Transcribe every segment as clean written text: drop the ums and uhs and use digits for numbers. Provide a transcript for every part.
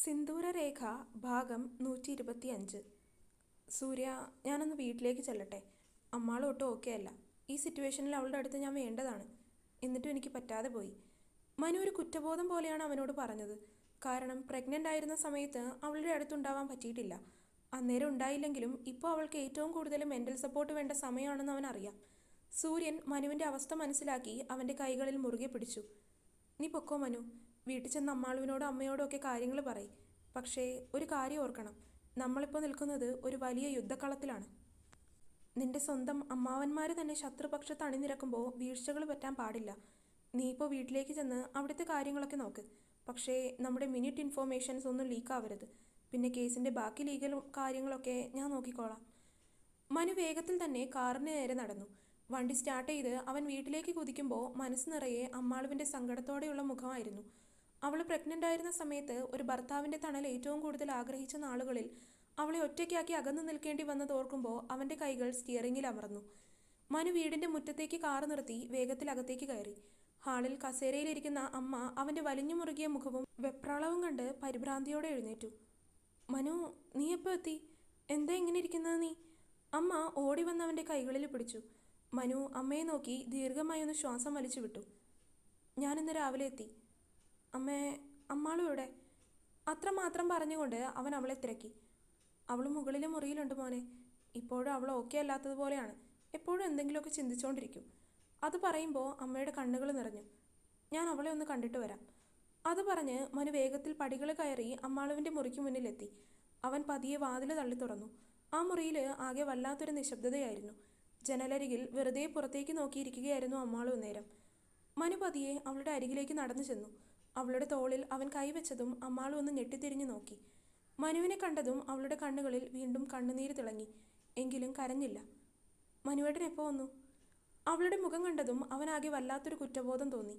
സിന്ദൂരരേഖ ഭാഗം 125. സൂര്യ, ഞാനൊന്ന് വീട്ടിലേക്ക് ചെല്ലട്ടെ. അമ്മാൾ ഒട്ടും ഓക്കെ അല്ല. ഈ സിറ്റുവേഷനിൽ അവളുടെ അടുത്ത് ഞാൻ വേണ്ടതാണ്. എന്നിട്ടും എനിക്ക് പറ്റാതെ പോയി. മനു ഒരു കുറ്റബോധം പോലെയാണ് അവനോട് പറഞ്ഞത്. കാരണം പ്രഗ്നൻ്റ് ആയിരുന്ന സമയത്ത് അവളുടെ അടുത്തുണ്ടാവാൻ പറ്റിയിട്ടില്ല. അന്നേരം ഉണ്ടായില്ലെങ്കിലും ഇപ്പോൾ അവൾക്ക് ഏറ്റവും കൂടുതൽ മെൻ്റൽ സപ്പോർട്ട് വേണ്ട സമയമാണെന്ന് അവനറിയാം. സൂര്യൻ മനുവിൻ്റെ അവസ്ഥ മനസ്സിലാക്കി അവൻ്റെ കൈകളിൽ മുറുകെ പിടിച്ചു. നീ പൊക്കോ മനു, വീട്ടിൽ ചെന്ന് അമ്മാളുവിനോടും അമ്മയോടും ഒക്കെ കാര്യങ്ങൾ പറയും. പക്ഷേ ഒരു കാര്യം ഓർക്കണം, നമ്മളിപ്പോൾ നിൽക്കുന്നത് ഒരു വലിയ യുദ്ധക്കളത്തിലാണ്. നിന്റെ സ്വന്തം അമ്മാവന്മാർ തന്നെ ശത്രുപക്ഷത്ത് അണിനിരക്കുമ്പോൾ വീഴ്ചകൾ പറ്റാൻ പാടില്ല. നീ ഇപ്പോൾ വീട്ടിലേക്ക് ചെന്ന് അവിടുത്തെ കാര്യങ്ങളൊക്കെ നോക്ക്. പക്ഷേ നമ്മുടെ മിനിറ്റ് ഇൻഫോർമേഷൻസ് ഒന്നും ലീക്കാവരുത്. പിന്നെ കേസിൻ്റെ ബാക്കി ലീഗൽ കാര്യങ്ങളൊക്കെ ഞാൻ നോക്കിക്കോളാം. മനു വേഗത്തിൽ തന്നെ കാറിന് നേരെ നടന്നു. വണ്ടി സ്റ്റാർട്ട് ചെയ്ത് അവൻ വീട്ടിലേക്ക് കുതിക്കുമ്പോൾ മനസ്സ് നിറയെ അമ്മാളുവിൻ്റെ സങ്കടത്തോടെയുള്ള മുഖമായിരുന്നു. അവൾ പ്രഗ്നൻ്റ് ആയിരുന്ന സമയത്ത് ഒരു ഭർത്താവിൻ്റെ തണൽ ഏറ്റവും കൂടുതൽ ആഗ്രഹിച്ച നാളുകളിൽ അവളെ ഒറ്റയ്ക്കാക്കി അകന്നു നിൽക്കേണ്ടി വന്നത് ഓർക്കുമ്പോൾ അവൻ്റെ കൈകൾ സ്റ്റിയറിങ്ങിൽ അമർന്നു. മനു വീടിൻ്റെ മുറ്റത്തേക്ക് കാർ നിർത്തി വേഗത്തിൽ അകത്തേക്ക് കയറി. ഹാളിൽ കസേരയിലിരിക്കുന്ന അമ്മ അവൻ്റെ വലിഞ്ഞു മുറുകിയ മുഖവും വെപ്രാളവും കണ്ട് പരിഭ്രാന്തിയോടെ എഴുന്നേറ്റു. മനു, നീ എപ്പോൾ എത്തി? എന്താ ഇങ്ങനെ ഇരിക്കുന്നത് നീ? അമ്മ ഓടി വന്ന് അവൻ്റെ കൈകളിൽ പിടിച്ചു. മനു അമ്മയെ നോക്കി ദീർഘമായി ഒന്ന് ശ്വാസം വലിച്ചു വിട്ടു. ഞാനിന്ന് രാവിലെ എത്തി. അമ്മേ, അമ്മാളും ഇവിടെ? അത്രമാത്രം പറഞ്ഞുകൊണ്ട് അവൻ അവളെ തിരക്കി. അവൾ മുകളിലെ മുറിയിലുണ്ട് മോനെ. ഇപ്പോഴും അവൾ ഓക്കെ അല്ലാത്തതുപോലെയാണ്. എപ്പോഴും എന്തെങ്കിലുമൊക്കെ ചിന്തിച്ചുകൊണ്ടിരിക്കും. അത് പറയുമ്പോൾ അമ്മയുടെ കണ്ണുകൾ നിറഞ്ഞു. ഞാൻ അവളെ ഒന്ന് കണ്ടിട്ട് വരാം. അത് പറഞ്ഞ് മനു വേഗത്തിൽ പടികൾ കയറി അമ്മാളുവിൻ്റെ മുറിക്ക് മുന്നിലെത്തി. അവൻ പതിയെ വാതിൽ തള്ളി തുറന്നു. ആ മുറിയിൽ ആകെ വല്ലാത്തൊരു നിശബ്ദതയായിരുന്നു. ജനലരികിൽ വെറുതെ പുറത്തേക്ക് നോക്കിയിരിക്കുകയായിരുന്നു അമ്മാളു നേരം. മനു പതിയെ അവളുടെ അരികിലേക്ക് നടന്നു ചെന്നു. അവളുടെ തോളിൽ അവൻ കൈവച്ചതും അമ്മാളു ഒന്ന് ഞെട്ടിത്തിരിഞ്ഞു നോക്കി. മനുവിനെ കണ്ടതും അവളുടെ കണ്ണുകളിൽ വീണ്ടും കണ്ണുനീര് തിളങ്ങി. എങ്കിലും കരഞ്ഞില്ല. മനുവേട്ടൻ എപ്പോൾ വന്നു? അവളുടെ മുഖം കണ്ടതും അവനാകെ വല്ലാത്തൊരു കുറ്റബോധം തോന്നി.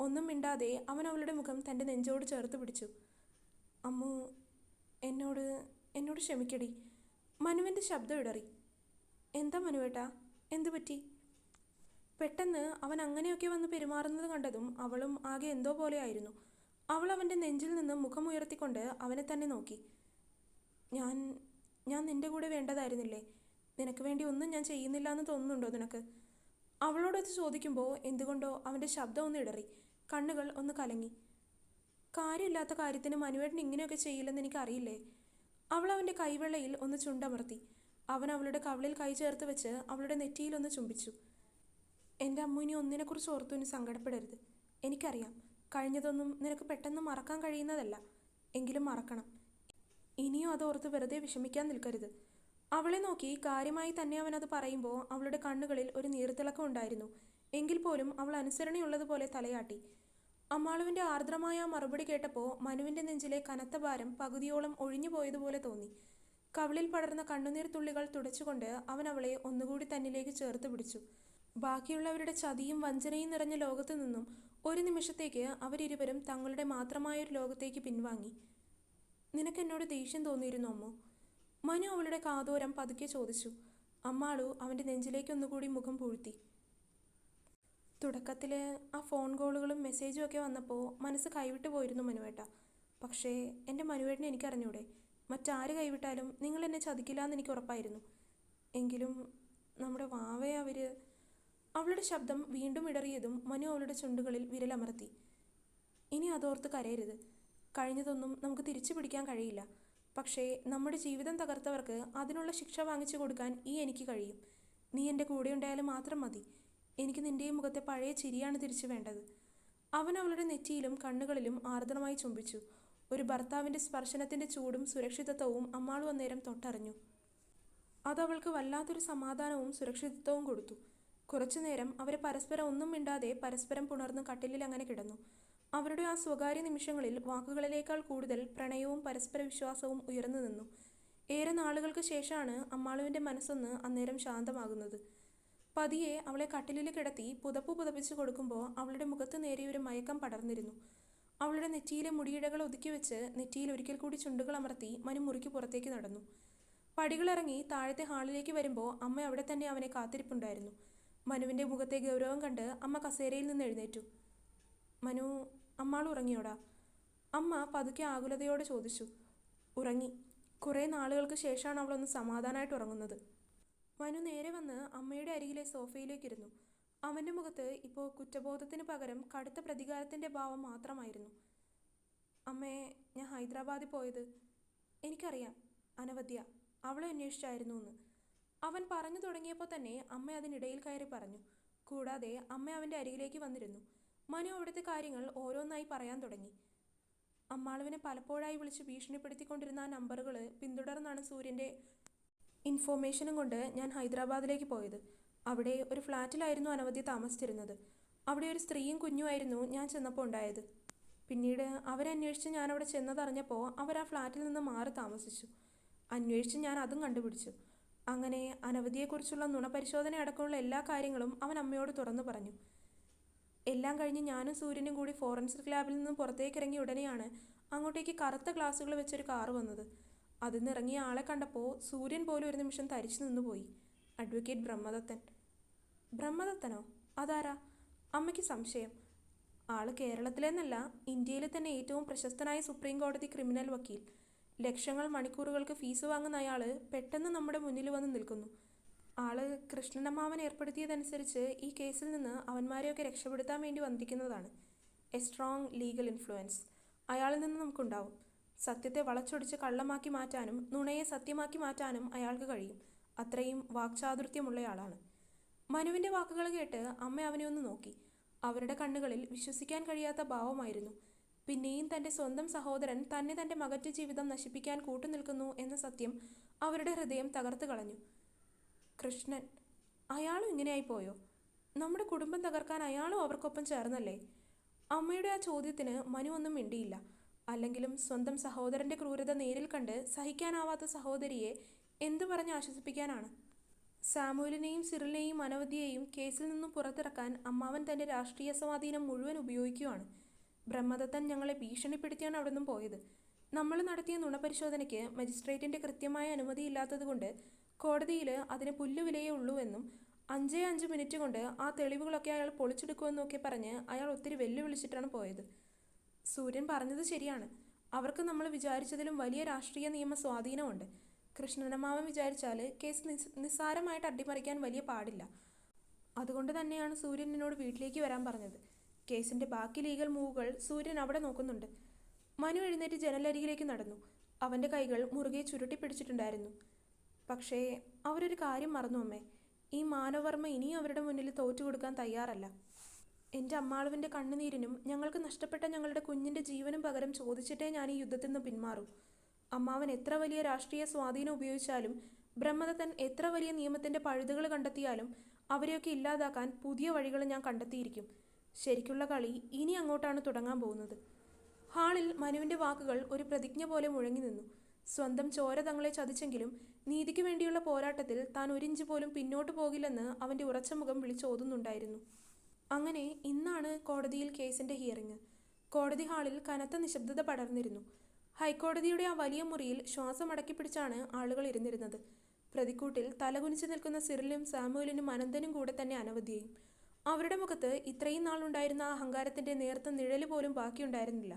ഒന്നും മിണ്ടാതെ അവൻ അവളുടെ മുഖം തൻ്റെ നെഞ്ചോട് ചേർത്ത് പിടിച്ചു. അമ്മു, എന്നോട് എന്നോട് ക്ഷമിക്കടി. മനുവിൻ്റെ ശബ്ദം ഇടറി. എന്താ മനുവേട്ടാ, എന്തു പറ്റി? പെട്ടെന്ന് അവൻ അങ്ങനെയൊക്കെ വന്ന് പെരുമാറുന്നത് കണ്ടതും അവളും ആകെ എന്തോ പോലെയായിരുന്നു. അവൾ അവൻ്റെ നെഞ്ചിൽ നിന്ന് മുഖമുയർത്തിക്കൊണ്ട് അവനെ തന്നെ നോക്കി. ഞാൻ ഞാൻ നിൻ്റെ കൂടെ വേണ്ടതായിരുന്നില്ലേ? നിനക്ക് വേണ്ടി ഒന്നും ഞാൻ ചെയ്യുന്നില്ല എന്ന് തോന്നുന്നുണ്ടോ നിനക്ക്? അവളോടത് ചോദിക്കുമ്പോൾ എന്തുകൊണ്ടോ അവൻ്റെ ശബ്ദം ഒന്ന് ഇടറി. കണ്ണുകൾ ഒന്ന് കലങ്ങി. കാര്യമില്ലാത്ത കാര്യത്തിന് മനുവേട്ടൻ ഇങ്ങനെയൊക്കെ ചെയ്യില്ലെന്ന് എനിക്കറിയില്ലേ? അവൾ അവൻ്റെ കൈവെള്ളയിൽ ഒന്ന് ചുണ്ടമർത്തി. അവൻ അവളുടെ കവിളിൽ കൈ ചേർത്ത് വെച്ച് അവളുടെ നെറ്റിയിലൊന്ന് ചുംബിച്ചു. എൻ്റെ അമ്മു, ഇനി ഒന്നിനെക്കുറിച്ച് ഓർത്തു ഇനി സങ്കടപ്പെടരുത്. എനിക്കറിയാം, കഴിഞ്ഞതൊന്നും നിനക്ക് പെട്ടെന്ന് മറക്കാൻ കഴിയുന്നതല്ല. എങ്കിലും മറക്കണം. ഇനിയും അതോർത്ത് വെറുതെ വിഷമിക്കാൻ നിൽക്കരുത്. അവളെ നോക്കി കാര്യമായി തന്നെ അവനത് പറയുമ്പോൾ അവളുടെ കണ്ണുകളിൽ ഒരു നീർത്തിളക്കം ഉണ്ടായിരുന്നു. എങ്കിൽ പോലും അവൾ അനുസരണയുള്ളതുപോലെ തലയാട്ടി. അമ്മാളുവിൻ്റെ ആർദ്രമായ മറുപടി കേട്ടപ്പോൾ മനുവിൻ്റെ നെഞ്ചിലെ കനത്ത ഭാരം പകുതിയോളം ഒഴിഞ്ഞു പോയതുപോലെ തോന്നി. കവിളിൽ പടർന്ന കണ്ണുനീർ തുള്ളികൾ തുടച്ചുകൊണ്ട് അവൻ അവളെ ഒന്നുകൂടി തന്നിലേക്ക് ചേർത്ത് പിടിച്ചു. ബാക്കിയുള്ളവരുടെ ചതിയും വഞ്ചനയും നിറഞ്ഞ ലോകത്തു നിന്നും ഒരു നിമിഷത്തേക്ക് അവരിരുവരും തങ്ങളുടെ മാത്രമായൊരു ലോകത്തേക്ക് പിൻവാങ്ങി. നിനക്കെന്നോട് ദേഷ്യം തോന്നിയിരുന്നു അമ്മോ? മനു അവളുടെ കാതോരം പതുക്കെ ചോദിച്ചു. അമ്മാളു അവൻ്റെ നെഞ്ചിലേക്കൊന്നുകൂടി മുഖം പൂഴ്ത്തി. തുടക്കത്തിൽ ആ ഫോൺ കോളുകളും മെസ്സേജും ഒക്കെ വന്നപ്പോൾ മനസ്സ് കൈവിട്ടു പോയിരുന്നു മനുവേട്ട. പക്ഷേ എൻ്റെ മനുവേട്ടനെ എനിക്കറിഞ്ഞൂടെ? മറ്റാര് കൈവിട്ടാലും നിങ്ങൾ എന്നെ ചതിക്കില്ല എന്ന് എനിക്ക് ഉറപ്പായിരുന്നു. എങ്കിലും നമ്മുടെ വാവയെ അവളുടെ ശബ്ദം വീണ്ടും ഇടറിയതും മനു അവളുടെ ചുണ്ടുകളിൽ വിരലമർത്തി. ഇനി അതോർത്ത് കരയരുത്. കഴിഞ്ഞതൊന്നും നമുക്ക് തിരിച്ചു പിടിക്കാൻ കഴിയില്ല. പക്ഷേ നമ്മുടെ ജീവിതം തകർത്തവർക്ക് അതിനുള്ള ശിക്ഷ വാങ്ങിച്ചു കൊടുക്കാൻ എനിക്ക് കഴിയും. നീ എൻ്റെ കൂടെ ഉണ്ടായാലും മാത്രം മതി. എനിക്ക് നിൻ്റെ മുഖത്തെ പഴയ ചിരിയാണ് തിരിച്ചു വേണ്ടത്. അവൻ അവളുടെ നെറ്റിയിലും കണ്ണുകളിലും ആർദ്രമായി ചുംബിച്ചു. ഒരു ഭർത്താവിൻ്റെ സ്പർശനത്തിൻ്റെ ചൂടും സുരക്ഷിതത്വവും അമ്മാളു അന്നേരം തൊട്ടറിഞ്ഞു. അതവൾക്ക് വല്ലാത്തൊരു സമാധാനവും സുരക്ഷിതത്വവും കൊടുത്തു. കുറച്ചുനേരം അവർ പരസ്പരം ഒന്നും മിണ്ടാതെ പരസ്പരം പുണർന്ന് കട്ടിലിൽ അങ്ങനെ കിടന്നു. അവരുടെ ആ സ്വകാര്യ നിമിഷങ്ങളിൽ വാക്കുകളിലേക്കാൾ കൂടുതൽ പ്രണയവും പരസ്പര വിശ്വാസവും ഉയർന്നു നിന്നു. ഏറെ നാളുകൾക്ക് ശേഷമാണ് അമ്മാളുവിൻ്റെ മനസ്സൊന്ന് അന്നേരം ശാന്തമാകുന്നത്. പതിയെ അവളെ കട്ടിലിൽ കിടത്തി പുതപ്പ് പുതപ്പിച്ച് കൊടുക്കുമ്പോൾ അവളുടെ മുഖത്ത് നേരെ ഒരു മയക്കം പടർന്നിരുന്നു. അവളുടെ നെറ്റിയിലെ മുടിയിഴകൾ ഒതുക്കി വെച്ച് നെറ്റിയിൽ ഒരിക്കൽ കൂടി ചുണ്ടുകൾ അമർത്തി മനു മുറിക്ക് പുറത്തേക്ക് നടന്നു. പടികളിറങ്ങി താഴത്തെ ഹാളിലേക്ക് വരുമ്പോൾ അമ്മ അവിടെ തന്നെ അവനെ കാത്തിരിപ്പുണ്ടായിരുന്നു. മനുവിൻ്റെ മുഖത്തെ ഗൗരവം കണ്ട് അമ്മ കസേരയിൽ നിന്ന് എഴുന്നേറ്റു. മനു, അമ്മാൾ ഉറങ്ങിയോടാ? അമ്മ പതുക്കെ ആകുലതയോടെ ചോദിച്ചു. ഉറങ്ങി. കുറേ നാളുകൾക്ക് ശേഷമാണ് അവളൊന്ന് സമാധാനമായിട്ട് ഉറങ്ങുന്നത്. മനു നേരെ വന്ന് അമ്മയുടെ അരികിലെ സോഫയിലേക്കിരുന്നു. അവൻ്റെ മുഖത്ത് ഇപ്പോൾ കുറ്റബോധത്തിന് പകരം കടുത്ത പ്രതികാരത്തിൻ്റെ ഭാവം മാത്രമായിരുന്നു. അമ്മേ, ഞാൻ ഹൈദരാബാദിൽ പോയത് എനിക്കറിയാം. അനവദ്യ അവളെ അന്വേഷിച്ചായിരുന്നു എന്ന് അവൻ പറഞ്ഞു തുടങ്ങിയപ്പോൾ തന്നെ അമ്മ അതിനിടയിൽ കയറി പറഞ്ഞു. കൂടാതെ അമ്മ അവൻ്റെ അരികിലേക്ക് വന്നിരുന്നു. മനു അവിടുത്തെ കാര്യങ്ങൾ ഓരോന്നായി പറയാൻ തുടങ്ങി. അമ്മാളുവിനെ പലപ്പോഴായി വിളിച്ച് ഭീഷണിപ്പെടുത്തിക്കൊണ്ടിരുന്ന ആ നമ്പറുകൾ പിന്തുടർന്നാണ് സൂര്യൻ്റെ ഇൻഫോർമേഷനും കൊണ്ട് ഞാൻ ഹൈദരാബാദിലേക്ക് പോയത്. അവിടെ ഒരു ഫ്ലാറ്റിലായിരുന്നു അനവദ്യ താമസിച്ചിരുന്നത്. അവിടെ ഒരു സ്ത്രീയും കുഞ്ഞുമായിരുന്നു ഞാൻ ചെന്നപ്പോൾ ഉണ്ടായത്. പിന്നീട് അവരന്വേഷിച്ച് ഞാൻ അവിടെ ചെന്നതറിഞ്ഞപ്പോൾ അവർ ആ ഫ്ലാറ്റിൽ നിന്ന് മാറി താമസിച്ചു. അന്വേഷിച്ച് ഞാൻ അതും കണ്ടുപിടിച്ചു. അങ്ങനെ അനവധിയെക്കുറിച്ചുള്ള നുണപരിശോധന അടക്കമുള്ള എല്ലാ കാര്യങ്ങളും അവൻ അമ്മയോട് തുറന്നു പറഞ്ഞു. എല്ലാം കഴിഞ്ഞ് ഞാനും സൂര്യനും കൂടി ഫോറൻസിക് ലാബിൽ നിന്ന് പുറത്തേക്ക് ഇറങ്ങിയ ഉടനെയാണ് അങ്ങോട്ടേക്ക് കറുത്ത ഗ്ലാസുകൾ വെച്ചൊരു കാറ് വന്നത്. അതിൽ നിന്ന് ഇറങ്ങിയ ആളെ കണ്ടപ്പോൾ സൂര്യൻ പോലും ഒരു നിമിഷം തരിച്ചു നിന്നുപോയി. അഡ്വക്കേറ്റ് ബ്രഹ്മദത്തൻ. ബ്രഹ്മദത്തനോ? അതാരാ? അമ്മയ്ക്ക് സംശയം. ആള് കേരളത്തിലെന്നല്ല, ഇന്ത്യയിലെ തന്നെ ഏറ്റവും പ്രശസ്തനായ സുപ്രീം കോടതി ക്രിമിനൽ വക്കീൽ. ലക്ഷങ്ങൾ മണിക്കൂറുകൾക്ക് ഫീസ് വാങ്ങുന്ന അയാൾ പെട്ടെന്ന് നമ്മുടെ മുന്നിൽ വന്ന് നിൽക്കുന്നു. ആള് കൃഷ്ണനമ്മാവൻ ഏർപ്പെടുത്തിയതനുസരിച്ച് ഈ കേസിൽ നിന്ന് അവന്മാരെയൊക്കെ രക്ഷപ്പെടുത്താൻ വേണ്ടി വന്നിരിക്കുന്നതാണ്. എ സ്ട്രോങ് ലീഗൽ ഇൻഫ്ലുവൻസ് അയാളിൽ നിന്ന് നമുക്കുണ്ടാവും. സത്യത്തെ വളച്ചൊടിച്ച് കള്ളമാക്കി മാറ്റാനും നുണയെ സത്യമാക്കി മാറ്റാനും അയാൾക്ക് കഴിയും. അത്രയും വാക്ചാതുര്യമുള്ളയാളാണ്. മനുവിൻ്റെ വാക്കുകൾ കേട്ട് അമ്മ അവനെ ഒന്ന് നോക്കി. അവരുടെ കണ്ണുകളിൽ വിശ്വസിക്കാൻ കഴിയാത്ത ഭാവമായിരുന്നു. പിന്നെയും തൻ്റെ സ്വന്തം സഹോദരൻ തന്നെ തൻ്റെ മകറ്റ ജീവിതം നശിപ്പിക്കാൻ കൂട്ടുനിൽക്കുന്നു എന്ന സത്യം അവരുടെ ഹൃദയം തകർത്ത് കളഞ്ഞു. കൃഷ്ണൻ, അയാളും ഇങ്ങനെയായിപ്പോയോ? നമ്മുടെ കുടുംബം തകർക്കാൻ അയാളും അവർക്കൊപ്പം ചേർന്നല്ലേ? അമ്മയുടെ ആ ചോദ്യത്തിന് മനു ഒന്നും മിണ്ടിയില്ല. അല്ലെങ്കിലും സ്വന്തം സഹോദരൻ്റെ ക്രൂരത നേരിൽ കണ്ട് സഹിക്കാനാവാത്ത സഹോദരിയെ എന്തു പറഞ്ഞ് ആശ്വസിപ്പിക്കാനാണ്? സാമുവലിനെയും സിറിലിനെയും അനവധിയെയും കേസിൽ നിന്നും പുറത്തിറക്കാൻ അമ്മാവൻ തൻ്റെ രാഷ്ട്രീയ സ്വാധീനം മുഴുവൻ ഉപയോഗിക്കുകയാണ്. ബ്രഹ്മദത്തൻ ഞങ്ങളെ ഭീഷണിപ്പെടുത്തിയാണ് അവിടെ നിന്നും പോയത്. നമ്മൾ നടത്തിയ നുണപരിശോധനയ്ക്ക് മജിസ്ട്രേറ്റിൻ്റെ കൃത്യമായ അനുമതിയില്ലാത്തതുകൊണ്ട് കോടതിയിൽ അതിന് പുല്ലുവിലയേ ഉള്ളൂ എന്നും 5 മിനിറ്റ് കൊണ്ട് ആ തെളിവുകളൊക്കെ അയാൾ പൊളിച്ചെടുക്കുമെന്നൊക്കെ പറഞ്ഞ് അയാൾ ഒത്തിരി വെല്ലുവിളിച്ചിട്ടാണ് പോയത്. സൂര്യൻ പറഞ്ഞത് ശരിയാണ്. അവർക്ക് നമ്മൾ വിചാരിച്ചതിലും വലിയ രാഷ്ട്രീയ നിയമ സ്വാധീനമുണ്ട്. കൃഷ്ണനമ്മാവൻ വിചാരിച്ചാൽ കേസ് നിസ്സാരമായിട്ട് അട്ടിമറിക്കാൻ വലിയ പാടില്ല. അതുകൊണ്ട് തന്നെയാണ് സൂര്യൻ എന്നോട് വീട്ടിലേക്ക് വരാൻ പറഞ്ഞത്. കേസിൻ്റെ ബാക്കി ലീഗൽ മൂവുകൾ സൂര്യൻ അവിടെ നോക്കുന്നുണ്ട്. മനു എഴുന്നേറ്റ് ജനലരികിലേക്ക് നടന്നു. അവൻ്റെ കൈകൾ മുറുകെ ചുരുട്ടി പിടിച്ചിട്ടുണ്ടായിരുന്നു. പക്ഷേ അവരൊരു കാര്യം മറന്നു അമ്മേ. ഈ മാനവർമ്മ ഇനിയും അവരുടെ മുന്നിൽ തോറ്റുകൊടുക്കാൻ തയ്യാറല്ല. എൻ്റെ അമ്മാളുവിൻ്റെ കണ്ണുനീരിനും ഞങ്ങൾക്ക് നഷ്ടപ്പെട്ട ഞങ്ങളുടെ കുഞ്ഞിൻ്റെ ജീവനും പകരം ചോദിച്ചിട്ടേ ഞാൻ ഈ യുദ്ധത്തിൽ നിന്ന് പിന്മാറൂ. അമ്മാവൻ എത്ര വലിയ രാഷ്ട്രീയ സ്വാധീനം ഉപയോഗിച്ചാലും ബ്രഹ്മദത്തൻ എത്ര വലിയ നിയമത്തിൻ്റെ പഴുതുകൾ കണ്ടെത്തിയാലും അവരെയൊക്കെ ഇല്ലാതാക്കാൻ പുതിയ വഴികൾ ഞാൻ കണ്ടെത്തിയിരിക്കും. ശരിക്കുള്ള കളി ഇനി അങ്ങോട്ടാണ് തുടങ്ങാൻ പോകുന്നത്. ഹാളിൽ മനുവിൻ്റെ വാക്കുകൾ ഒരു പ്രതിജ്ഞ പോലെ മുഴങ്ങി നിന്നു. സ്വന്തം ചോര തങ്ങളെ ചതിച്ചെങ്കിലും നീതിക്ക് വേണ്ടിയുള്ള പോരാട്ടത്തിൽ താൻ ഒരിഞ്ച് പോലും പിന്നോട്ട് പോകില്ലെന്ന് അവൻ്റെ ഉറച്ച മുഖം വിളിച്ചോതുന്നുണ്ടായിരുന്നു. അങ്ങനെ ഇന്നാണ് കോടതിയിൽ കേസിൻ്റെ ഹിയറിംഗ്. കോടതി ഹാളിൽ കനത്ത നിശബ്ദത പടർന്നിരുന്നു. ഹൈക്കോടതിയുടെ ആ വലിയ മുറിയിൽ ശ്വാസം അടക്കിപ്പിടിച്ചാണ് ആളുകൾ ഇരുന്നിരുന്നത്. പ്രതിക്കൂട്ടിൽ തലകുനിച്ച് നിൽക്കുന്ന സിറിലും സാമുവലിനും അനന്തനും കൂടെ തന്നെ അനവധിയും. അവരുടെ മുഖത്ത് ഇത്രയും നാളുണ്ടായിരുന്ന ആ അഹങ്കാരത്തിൻ്റെ നേർത്ത നിഴല് പോലും ബാക്കിയുണ്ടായിരുന്നില്ല.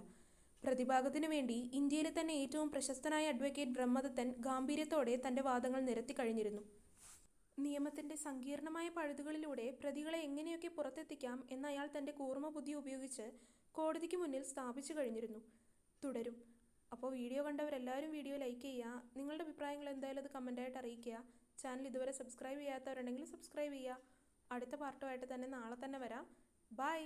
പ്രതിഭാഗത്തിനു വേണ്ടി ഇന്ത്യയിലെ തന്നെ ഏറ്റവും പ്രശസ്തനായ അഡ്വക്കേറ്റ് ബ്രഹ്മദത്തൻ ഗാംഭീര്യത്തോടെ തൻ്റെ വാദങ്ങൾ നിരത്തി കഴിഞ്ഞിരുന്നു. നിയമത്തിൻ്റെ സങ്കീർണമായ പഴുതുകളിലൂടെ പ്രതികളെ എങ്ങനെയൊക്കെ പുറത്തെത്തിക്കാം എന്ന് അയാൾ തൻ്റെ കൂർമ്മ ബുദ്ധി ഉപയോഗിച്ച് കോടതിക്ക് മുന്നിൽ സ്ഥാപിച്ചു കഴിഞ്ഞിരുന്നു. തുടരും. അപ്പോൾ വീഡിയോ കണ്ടവരെല്ലാവരും വീഡിയോ ലൈക്ക് ചെയ്യുക. നിങ്ങളുടെ അഭിപ്രായങ്ങൾ എന്തായാലും അത് കമൻറ്റായിട്ട് അറിയിക്കുക. ചാനൽ ഇതുവരെ സബ്സ്ക്രൈബ് ചെയ്യാത്തവരുണ്ടെങ്കിൽ സബ്സ്ക്രൈബ് ചെയ്യുക. അടുത്ത പാർട്ടുമായിട്ട് തന്നെ നാളെ തന്നെ വരാം. ബൈ.